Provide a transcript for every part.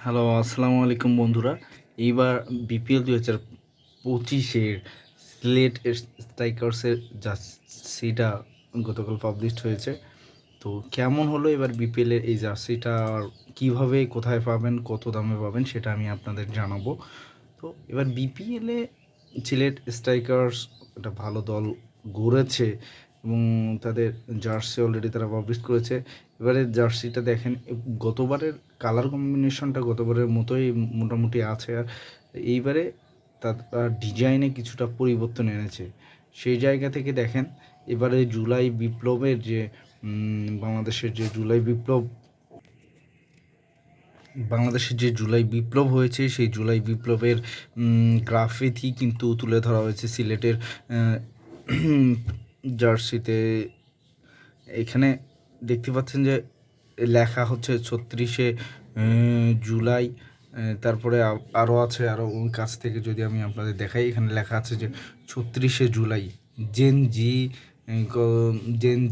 Hello, আসসালামু আলাইকুম বন্ধুরা। এইবার বিপিএল ২০২৫-এর সিলেট স্ট্রাইকার্সের জার্সিটা গতকাল পাবলিশড হয়েছে। তো কেমন হলো এবার বিপিএলের এই জার্সিটা, আর কীভাবে কোথায় পাবেন, কত দামে পাবেন সেটা আমি আপনাদের জানাবো। তো এবার বিপিএলে সিলেট স্ট্রাইকার্স একটা ভালো দল গড়েছে এবং তাদের জার্সি অলরেডি তারা পাবলিশ করেছে। এবারে জার্সিটা দেখেন, গতবারের কালার কম্বিনেশনটা গতবারের মতোই মোটামুটি আছে, আর এইবারে তার ডিজাইনে কিছুটা পরিবর্তন এনেছে। সেই জায়গা থেকে দেখেন, এবারে জুলাই বিপ্লবের যে বাংলাদেশের যে জুলাই বিপ্লব হয়েছে, সেই জুলাই বিপ্লবের গ্রাফিতি কিন্তু তুলে ধরা হয়েছে সিলেটের জার্সিতে। এখানে দেখতে পাচ্ছেন যে লেখা হচ্ছে ৩৬শে জুলাই। তারপরে আরও আছে, আরও কাছ থেকে যদি আমি আপনাদের দেখাই, এখানে লেখা আছে যে ৩৬শে জুলাই জেন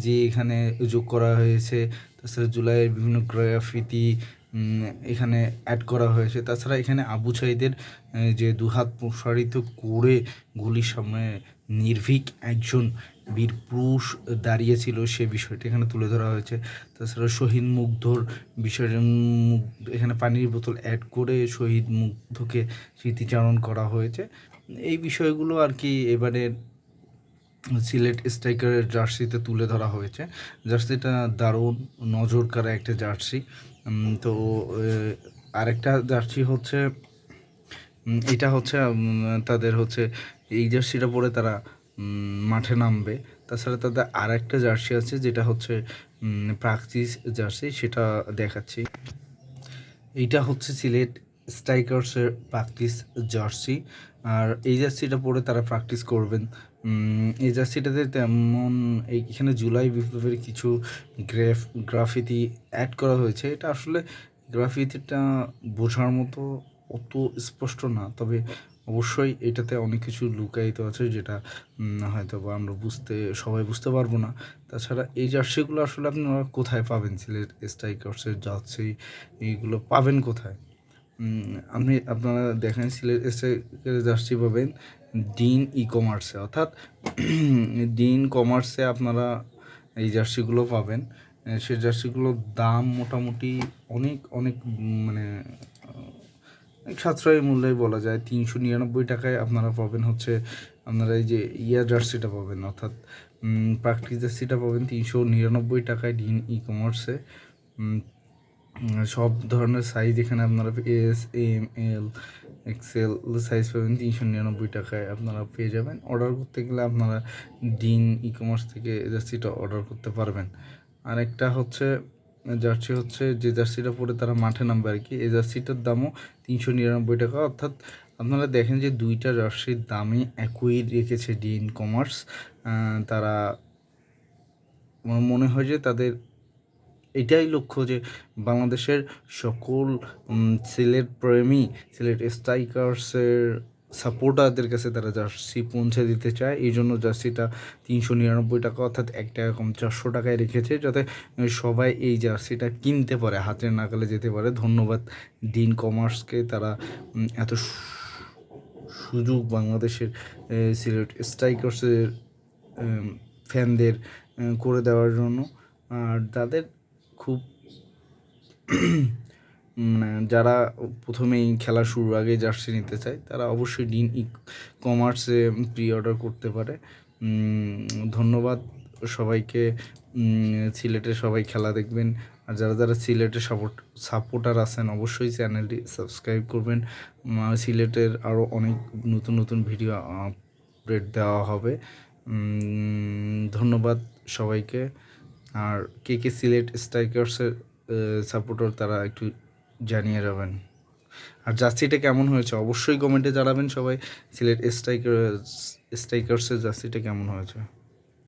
জি এখানে যোগ করা হয়েছে। তাছাড়া জুলাইয়ের বিভিন্ন গ্রাফিতি এখানে অ্যাড করা হয়েছে। তাছাড়া এখানে আবু সাঈদের যে দুহাত প্রসারিত করে গুলির সামনে নির্ভীক একজন বীর পুরুষ দাঁড়িয়েছিল, সে বিষয়টি এখানে তুলে ধরা হয়েছে। তাছাড়া শহীদ মুগ্ধর বিষয়টা, এখানে পানির বোতল অ্যাড করে শহীদ মুগ্ধকে স্মৃতিচারণ করা হয়েছে। এই বিষয়গুলো আর কি এবারে সিলেট স্ট্রাইকারের জার্সিতে তুলে ধরা হয়েছে। জার্সিটা দারুণ নজর কাড়া একটা জার্সি। তো আরেকটা জার্সি হচ্ছে, এটা হচ্ছে তাদের হচ্ছে এই জার্সিটা পরে তারা মাঠে নামবে। তাছাড়া তাদের আরেকটা জার্সি আছে যেটা হচ্ছে প্র্যাকটিস জার্সি, সেটা দেখাচ্ছি। এইটা হচ্ছে সিলেট স্ট্রাইকার্সের প্র্যাকটিস জার্সি, আর এই জার্সিটা পরে তারা প্র্যাকটিস করবেন। এই জার্সিটাতে তেমন এইখানে জুলাই বিপ্লবের কিছু গ্রাফিতি অ্যাড করা হয়েছে। এটা আসলে গ্রাফিতিটা বোঝার মতো অত স্পষ্ট না, তবে অবশ্যই এটাতে অনেক কিছু লুকায়িত আছে যেটা হয়তো বা আমরা সবাই বুঝতে পারবো না। তাছাড়া এই জার্সিগুলো আসলে আপনারা কোথায় পাবেন? সিলেট স্ট্রাইকার্সের জার্সি এইগুলো পাবেন কোথায়? আপনারা দেখেন, সিলেট স্ট্রাইকারের জার্সি পাবেন ডিন ই-কমার্সে, অর্থাৎ ডিন কমার্সে আপনারা এই জার্সিগুলো পাবেন। সেই জার্সিগুলোর দাম মোটামুটি অনেক অনেক মানে সাশ্রয়ী মূল্যে বলা যায়। ৩৯৯ টাকায় আপনারা পাবেন হচ্ছে, আপনারা এই যে জার্সিটা পাবেন, অর্থাৎ প্র্যাকটিস জার্সিটা পাবেন ৩৯৯ টাকায় ডিন ই-কমার্সে। সব ধরনের সাইজ এখানে আপনারা এস, এম, এল, এক্সেল সাইজ পাবেন ৩৯৯ টাকায় আপনারা পেয়ে যাবেন। অর্ডার করতে গেলে আপনারা ডিন ই-কমার্স থেকে জার্সিটা অর্ডার করতে পারবেন। আরেকটা হচ্ছে জার্সি হচ্ছে যে জার্সিটা পরে তারা মাঠে নামবে আর কি, এই জার্সিটার দামও ৩৯৯ টাকা। অর্থাৎ আপনারা দেখেন যে দুইটা জার্সির দামে একই রেখেছে ডিন কমার্স। তারা, আমার মনে হয় যে তাদের এটাই লক্ষ্য যে বাংলাদেশের সকল সিলেট প্রেমী, সিলেট স্ট্রাইকার্সের সাপোর্টারদের কাছে তারা জার্সি পৌঁছে দিতে চায়। এই জন্য জার্সিটা ৩৯৯ টাকা, অর্থাৎ 1 টাকা কম 400 টাকায় রেখেছে, যাতে সবাই এই জার্সিটা কিনতে পারে, হাতের নাগালে যেতে পারে। ধন্যবাদ ডিন কমার্সকে, তারা এত সুযোগ বাংলাদেশের সিলেট স্ট্রাইকার্সের ফ্যানদের করে দেওয়ার জন্য। আর তাদের খুব যারা প্রথমেই খেলা শুরুর আগে জার্সি নিতে চায়, তারা অবশ্যই ডিন ই-কমার্সে প্রি অর্ডার করতে পারে। ধন্যবাদ সবাইকে। সিলেটে সবাই খেলা দেখবেন, আর যারা যারা সিলেটে সাপোর্টার আছেন অবশ্যই চ্যানেলটি সাবস্ক্রাইব করবেন। সিলেটের আরও অনেক নতুন নতুন ভিডিও আপডেট দেওয়া হবে। ধন্যবাদ সবাইকে। আর কে কে সিলেট স্ট্রাইকার্সের সাপোর্টার তারা একটু জানিয়ে যাবেন। আর জার্সিটা কেমন হয়েছে অবশ্যই কমেন্টে জানাবেন সবাই। সিলেট স্ট্রাইকার্সের জার্সিটা কেমন হয়েছে।